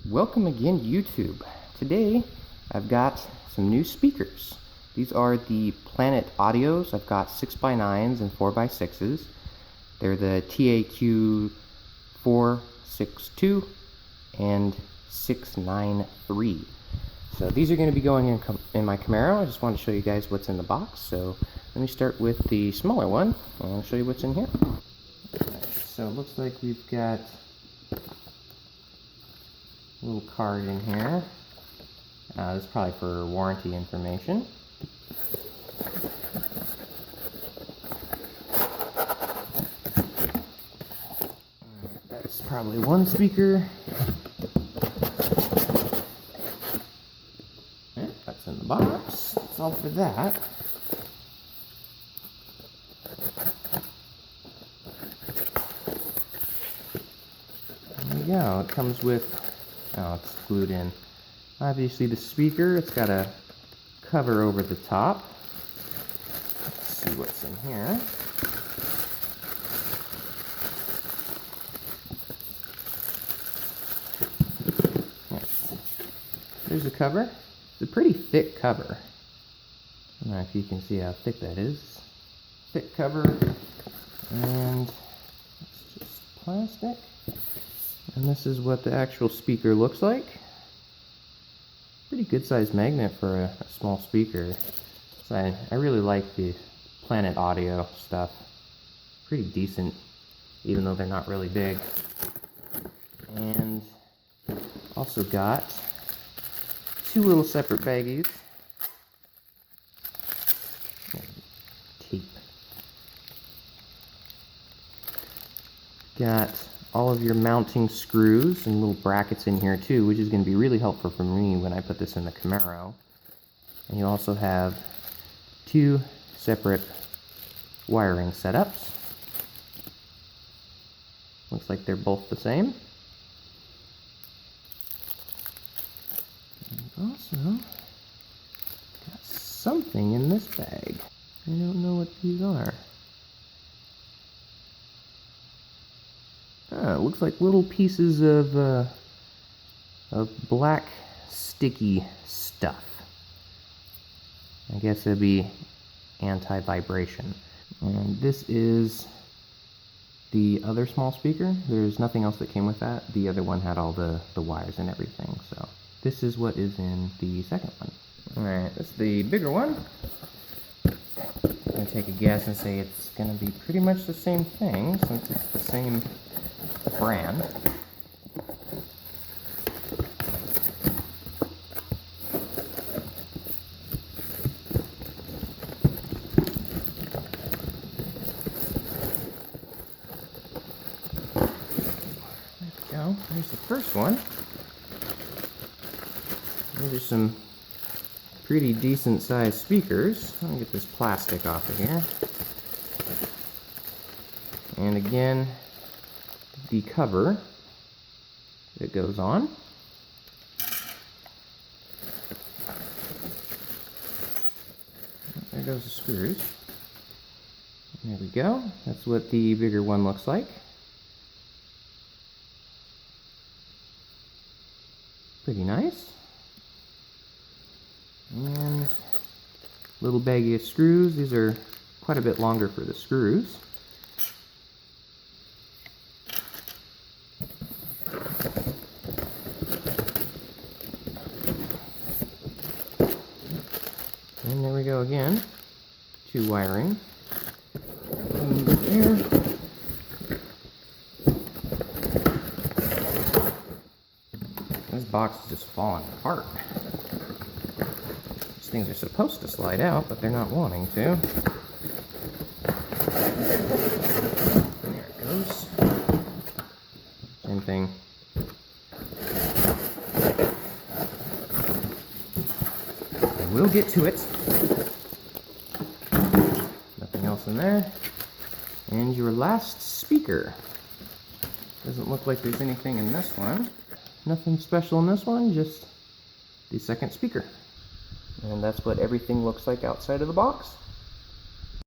Welcome again, YouTube. Today I've got some new speakers. These are the Planet Audios. I've got 6x9s and 4x6s. They're the TRQ462 and 693. So these are going to be going in my Camaro. I just want to show you guys what's in the box. So let me start with the smaller one and I'll show you what's in here. So it looks like we've got a little card in here. This is probably for warranty information. That's probably one speaker. That's in the box. That's all for that. There we go. It comes with, oh, it's glued in. Obviously the speaker, it's got a cover over the top. Let's see what's in here. There's a cover. It's a pretty thick cover. I don't know if you can see how thick that is. Thick cover, and it's just plastic. And this is what the actual speaker looks like. Pretty good sized magnet for a small speaker. So I really like the Planet Audio stuff. Pretty decent, even though they're not really big. And also got two little separate baggies. Tape. Got all of your mounting screws and little brackets in here too, which is going to be really helpful for me when I put this in the Camaro. And you also have two separate wiring setups. Looks like they're both the same. And also got something in this bag. I don't know what these are. It looks like little pieces of black sticky stuff. I guess it'd be anti-vibration. And this is the other small speaker. There's nothing else that came with that. The other one had all the wires and everything. So this is what is in the second one. Alright, this is the bigger one. I'm going to take a guess and say it's going to be pretty much the same thing since it's the same brand. There we go. There's the first one. These are some pretty decent sized speakers. Let me get this plastic off of here. And again, the cover that goes on. There goes the screws. There we go. That's what the bigger one looks like. Pretty nice. And little baggie of screws. These are quite a bit longer for the screws. And there we go again. Two wiring. There. This box is just falling apart. These things are supposed to slide out, but they're not wanting to. There it goes. Same thing. We'll get to it. Nothing else in there. And your last speaker. Doesn't look like there's anything in this one. Nothing special in this one, just the second speaker. And that's what everything looks like outside of the box.